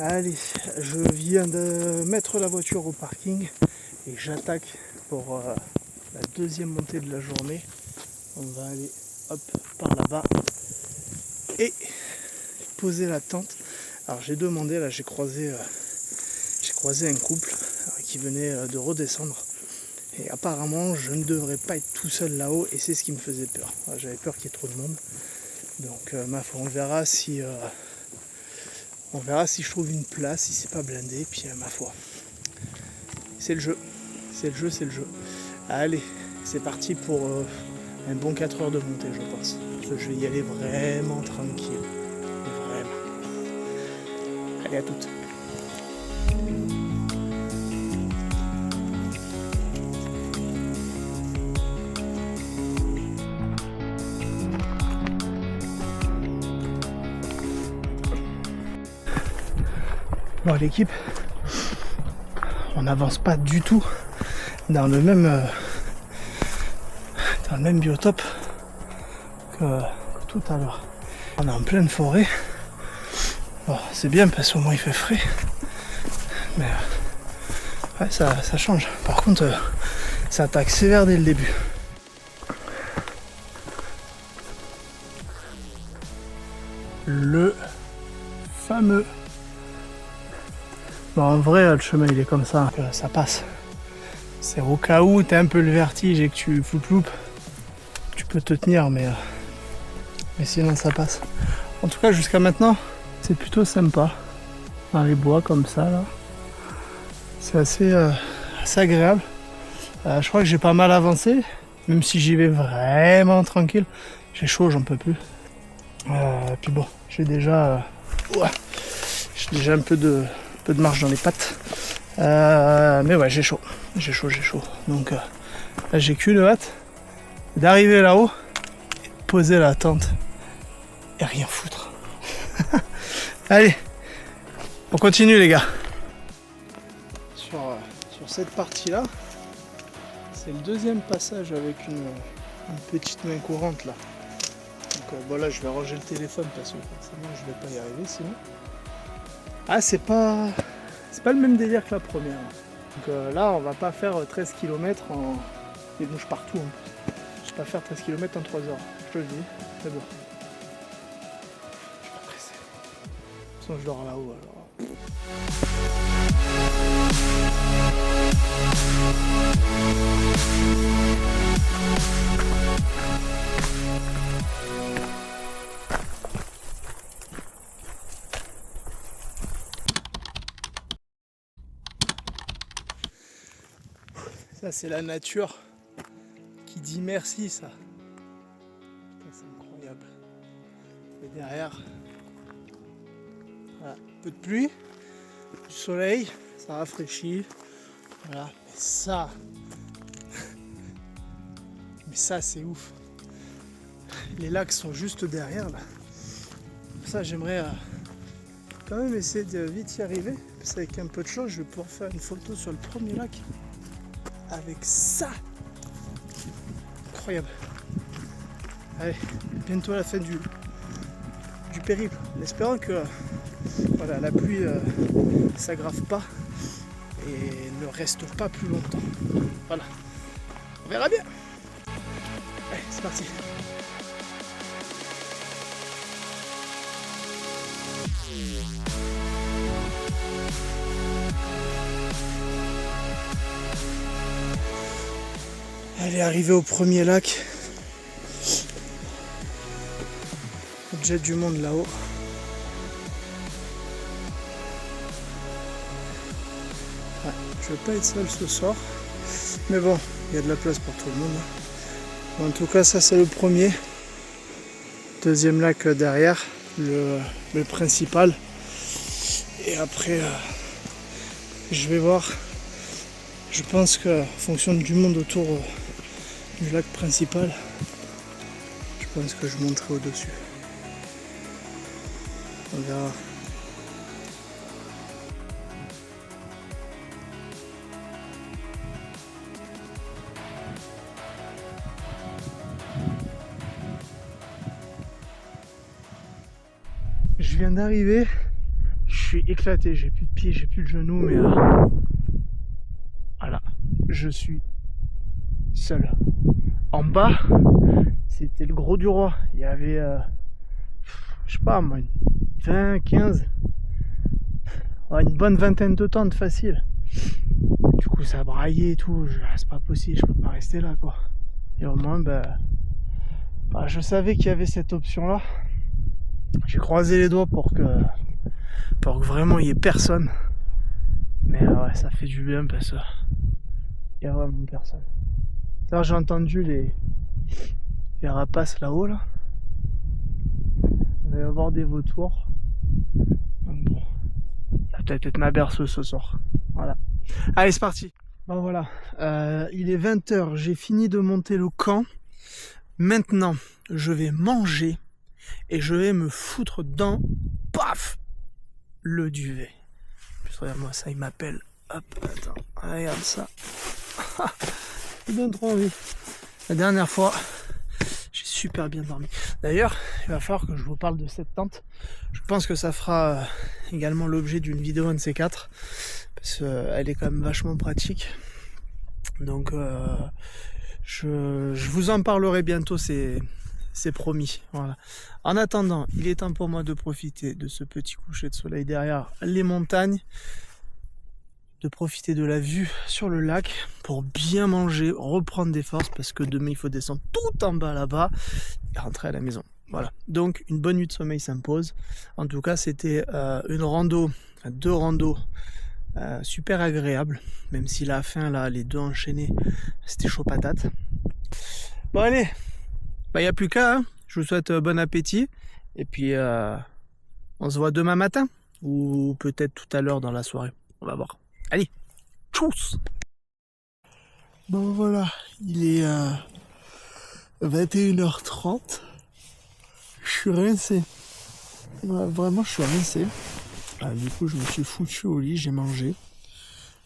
Allez, je viens de mettre la voiture au parking et j'attaque pour la deuxième montée de la journée. On va aller hop par là-bas et poser la tente. Alors j'ai demandé, là j'ai croisé un couple qui venait de redescendre. Et apparemment je ne devrais pas être tout seul là-haut et c'est ce qui me faisait peur. J'avais peur qu'il y ait trop de monde. Donc ma foi, on verra si je trouve une place, si c'est pas blindé, puis ma foi. C'est le jeu. C'est le jeu. Allez, c'est parti pour un bon 4 heures de montée, je pense. Je vais y aller vraiment tranquille. Vraiment. Allez, à toutes. Bon, l'équipe, on n'avance pas du tout dans le même biotope que tout à l'heure. On est en pleine forêt. Bon, c'est bien parce qu'au moins il fait frais. Mais ouais, ça change. Par contre, ça attaque sévère dès le début. Le fameux. Bon, en vrai, le chemin il est comme ça, que ça passe. C'est au cas où tu as un peu le vertige et que tu floupe, tu peux te tenir, mais sinon ça passe. En tout cas, jusqu'à maintenant, c'est plutôt sympa. Dans les bois comme ça, là. C'est assez agréable. Je crois que j'ai pas mal avancé, même si j'y vais vraiment tranquille. J'ai chaud, j'en peux plus. Puis bon, j'ai déjà un peu de marche dans les pattes. Mais ouais, j'ai chaud. Donc là, j'ai qu'une hâte d'arriver là-haut, et de poser la tente et rien foutre. Allez, on continue les gars. Sur cette partie-là, c'est le deuxième passage avec une petite main courante là. Donc bon là, je vais ranger le téléphone parce que forcément je vais pas y arriver sinon. Ah, c'est pas le même délire que la première. Donc là, on va pas faire 13 km en... des mouches partout. Hein. Je vais pas faire 13 km en 3 heures. Je te le dis, c'est bon. Je suis pas pressé. De toute façon, je dors là-haut alors. Ça, c'est la nature qui dit merci, ça. C'est incroyable. Et derrière, voilà, un peu de pluie, du soleil, ça rafraîchit. Voilà, mais ça, c'est ouf. Les lacs sont juste derrière, là. Pour ça, j'aimerais quand même essayer de vite y arriver. Parce qu'avec un peu de chance, je vais pouvoir faire une photo sur le premier lac. Avec ça, incroyable. Allez, bientôt à la fin du périple, en espérant que voilà, la pluie s'aggrave pas et ne reste pas plus longtemps. Voilà, on verra bien. Allez, c'est parti. Elle est arrivée au premier lac. Il y a déjà du monde là-haut. Ouais, je vais pas être seul ce soir. Mais bon, il y a de la place pour tout le monde. En tout cas, ça c'est le premier. Deuxième lac derrière, le principal. Et après, je vais voir. Je pense qu'en fonction du monde autour du lac principal, je pense que je monterai au-dessus. On verra. Je viens d'arriver Je suis éclaté, j'ai plus de pieds, j'ai plus de genoux, mais voilà, je suis seul. En bas, c'était le gros du roi. Il y avait, je sais pas moi, 20, 15, ouais, une bonne vingtaine de tentes facile. Du coup, ça braillait et tout. C'est pas possible, je peux pas rester là, quoi. Et au moins, je savais qu'il y avait cette option-là. J'ai croisé les doigts pour que vraiment il y ait personne. Mais ouais, ça fait du bien parce que il y a vraiment personne. Alors, j'ai entendu les rapaces là-haut, là. Il va y avoir des vautours. Donc bon, ça va peut-être être ma berceuse ce soir. Voilà. Allez, c'est parti. Bon voilà, il est 20h, j'ai fini de monter le camp. Maintenant, je vais manger et je vais me foutre dans, paf, le duvet. Puis regarde-moi ça, il m'appelle. Hop, attends, regarde ça. J'ai bien trop envie. La dernière fois, j'ai super bien dormi. D'ailleurs, il va falloir que je vous parle de cette tente. Je pense que ça fera également l'objet d'une vidéo un de ces quatre. Parce qu'elle est quand même vachement pratique. Donc je vous en parlerai bientôt, c'est promis. Voilà. En attendant, il est temps pour moi de profiter de ce petit coucher de soleil derrière les montagnes, de profiter de la vue sur le lac pour bien manger, reprendre des forces parce que demain il faut descendre tout en bas là-bas et rentrer à la maison. Voilà. Donc une bonne nuit de sommeil s'impose. En tout cas, c'était une rando, enfin 2 randos. Super agréable, même si la fin là, les 2 enchaînés, c'était chaud patate. Bon allez, il n'y a plus qu'à, hein. Je vous souhaite bon appétit, et puis on se voit demain matin, ou peut-être tout à l'heure dans la soirée, on va voir. Allez, tchuss. Bon voilà, il est 21h30, je suis rincé, ouais, vraiment je suis rincé. Du coup je me suis foutu au lit, j'ai mangé.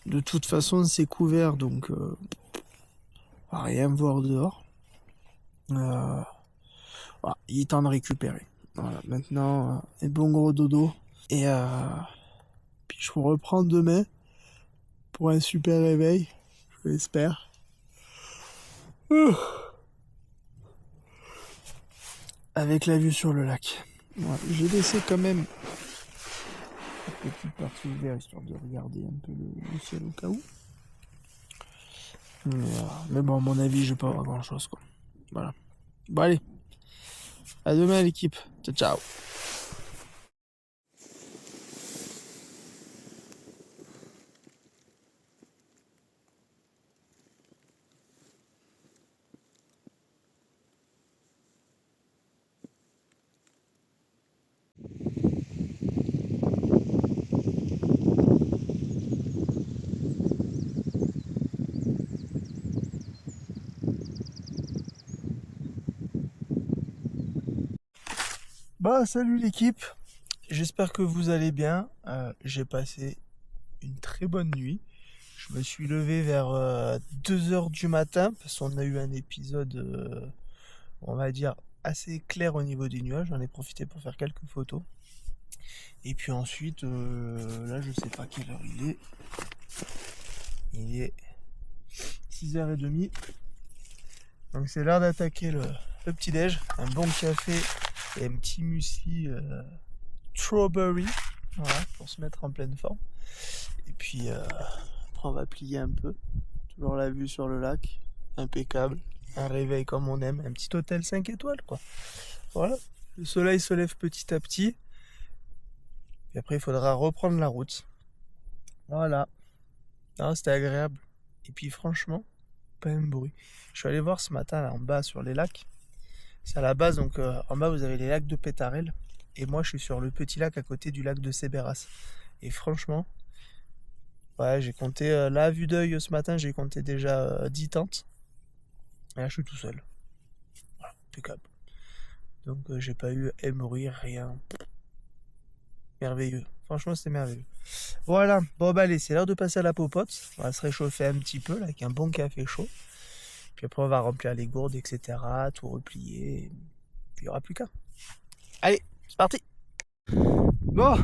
De toute façon c'est couvert donc rien voir dehors. Voilà, il est temps de récupérer. Voilà, maintenant un bon gros dodo. Et puis je vous reprends demain pour un super réveil, je l'espère. Avec la vue sur le lac. Voilà, j'ai laissé quand même une petite partie ouverte histoire de regarder un peu le ciel au cas où. Mais bon, à mon avis, je vais pas avoir grand chose, quoi. Voilà. Bon, allez. À demain, l'équipe. Ciao, ciao. Bah, salut l'équipe. J'espère que vous allez bien. J'ai passé une très bonne nuit. Je me suis levé vers 2h du matin parce qu'on a eu un épisode, on va dire, assez clair au niveau des nuages. J'en ai profité pour faire quelques photos. Et puis ensuite, là, je sais pas quelle heure il est. Il est 6h30. Donc c'est l'heure d'attaquer le petit-déj. Un bon café et un petit muesli strawberry. Voilà, pour se mettre en pleine forme. Et puis après on va plier un peu. Toujours la vue sur le lac. Impeccable. Un réveil comme on aime. Un petit hôtel 5 étoiles, quoi. Voilà. Le soleil se lève petit à petit. Et après il faudra reprendre la route. Voilà. Non, c'était agréable. Et puis franchement, pas un bruit. Je suis allé voir ce matin là en bas sur les lacs. C'est à la base, donc en bas vous avez les lacs de Pétarel. Et moi je suis sur le petit lac à côté du lac de Sébéras. Et franchement, ouais, j'ai compté, là à vue d'œil ce matin, j'ai compté déjà 10 tentes. Et là je suis tout seul. Voilà, impeccable. Donc j'ai pas eu un bruit, rien. Merveilleux. Franchement c'était merveilleux. Voilà, bon bah allez, c'est l'heure de passer à la popote. On va se réchauffer un petit peu là, avec un bon café chaud. Puis après on va remplir les gourdes, etc. Tout replier. Puis il n'y aura plus qu'à. Allez, c'est parti. Bon,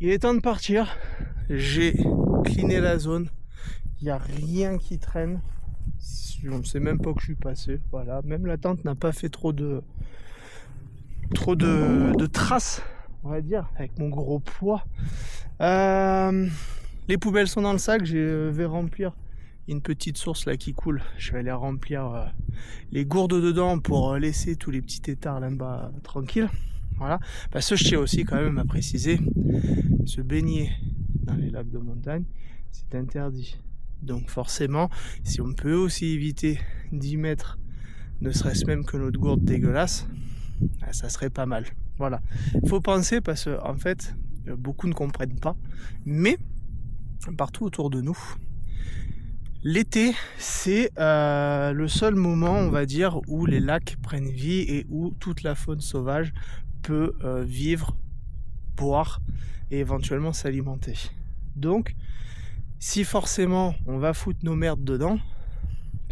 Il est temps de partir. J'ai cleané la zone. Il n'y a rien qui traîne. On ne sait même pas que je suis passé. Voilà. Même la tente n'a pas fait trop de traces, on va dire, avec mon gros poids. Les poubelles sont dans le sac. Je vais remplir une petite source là qui coule. Je vais aller remplir les gourdes dedans pour laisser tous les petits têtards là-bas tranquilles. Voilà. Parce que je tiens aussi quand même à préciser, se baigner dans les lacs de montagne, c'est interdit. Donc forcément, si on peut aussi éviter d'y mettre, ne serait-ce même que notre gourde dégueulasse, ça serait pas mal. Voilà. Il faut penser parce que en fait, beaucoup ne comprennent pas, mais partout autour de nous, l'été, c'est le seul moment, on va dire, où les lacs prennent vie et où toute la faune sauvage peut vivre, boire et éventuellement s'alimenter. Donc, si forcément on va foutre nos merdes dedans,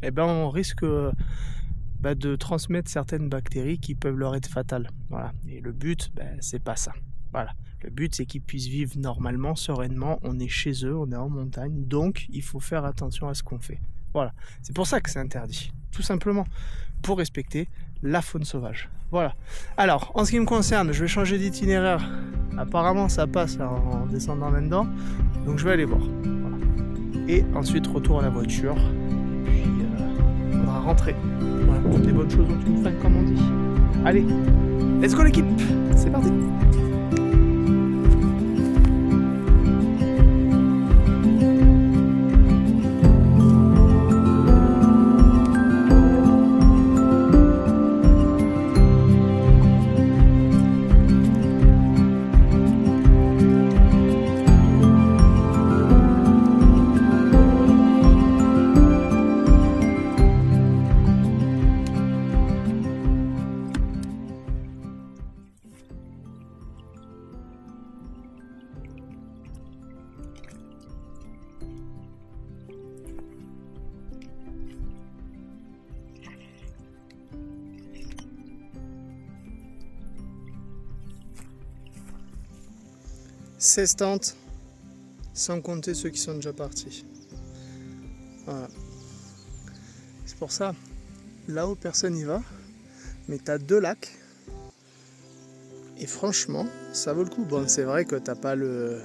eh ben on risque de transmettre certaines bactéries qui peuvent leur être fatales. Voilà. Et le but, c'est pas ça. Voilà. Le but, c'est qu'ils puissent vivre normalement, sereinement. On est chez eux, on est en montagne, donc il faut faire attention à ce qu'on fait. Voilà. C'est pour ça que c'est interdit. Tout simplement pour respecter la faune sauvage. Voilà. Alors, en ce qui me concerne, je vais changer d'itinéraire. Apparemment, ça passe là, en descendant là-dedans. Donc, je vais aller voir. Voilà. Et ensuite, retour à la voiture. Puis, il faudra rentrer. Voilà. Toutes les bonnes choses ont une fin, comme on dit. Allez, let's go l'équipe. C'est parti. Ces tentes, sans compter ceux qui sont déjà partis. Voilà. C'est pour ça, là-haut personne n'y va, mais t'as 2 lacs. Et franchement, ça vaut le coup. Bon, c'est vrai que t'as pas le...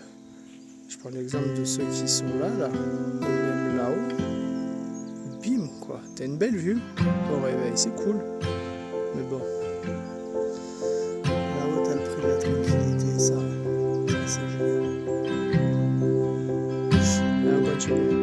Je prends l'exemple de ceux qui sont là, ou même là-haut. Bim, quoi. T'as une belle vue au réveil, c'est cool. Mais bon. Là-haut, t'as le prix de la tranquillité, ça. C'est génial. Allez, on continue.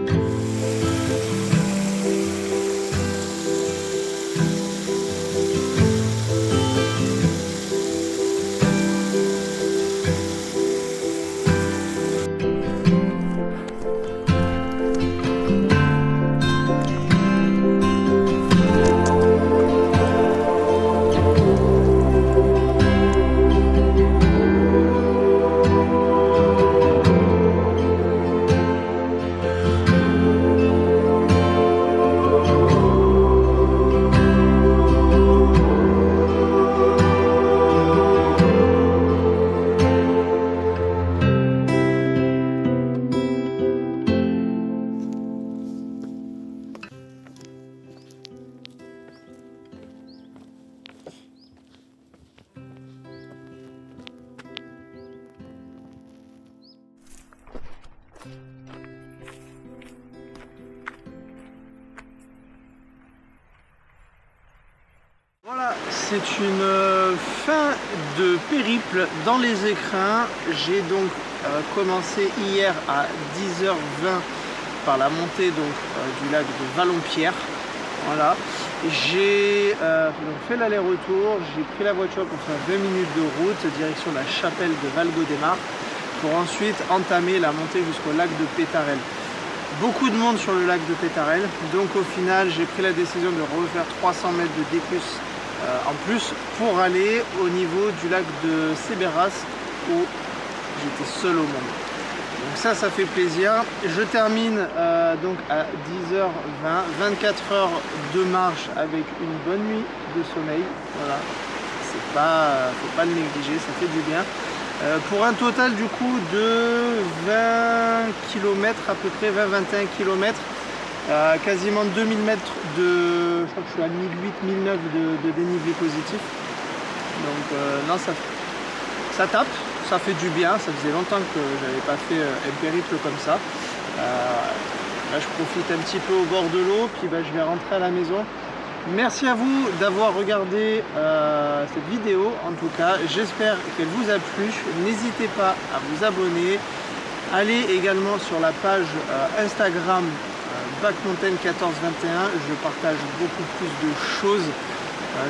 Voilà, c'est une fin de périple dans les écrins. J'ai donc commencé hier à 10h20 par la montée du lac de Vallonpierre. Voilà, j'ai fait l'aller-retour, j'ai pris la voiture pour faire 20 minutes de route, direction la chapelle de Valgaudemar, pour ensuite entamer la montée jusqu'au lac de Pétarel. Beaucoup de monde sur le lac de Pétarel, donc au final j'ai pris la décision de refaire 300 mètres de décus en plus pour aller au niveau du lac de Séberas où j'étais seul au monde. Donc ça fait plaisir. Je termine donc à 10h20, 24 heures de marche avec une bonne nuit de sommeil. Voilà, c'est pas, faut pas le négliger, ça fait du bien. pour un total du coup de 20 km à peu près, 20-21 km, quasiment 2000 mètres de, je crois que je suis à 1008-1009 de dénivelé positif. Donc non, ça tape, ça fait du bien, ça faisait longtemps que j'avais pas fait un périple comme ça. Là je profite un petit peu au bord de l'eau, puis je vais rentrer à la maison. Merci à vous d'avoir regardé cette vidéo, en tout cas j'espère qu'elle vous a plu. N'hésitez pas à vous abonner, allez également sur la page Instagram Backmountain 1421, je partage beaucoup plus de choses,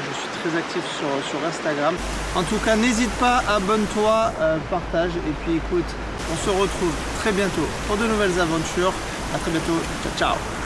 je suis très actif sur Instagram. En tout cas n'hésite pas, abonne-toi, partage, et puis écoute, on se retrouve très bientôt pour de nouvelles aventures. À très bientôt, ciao ciao.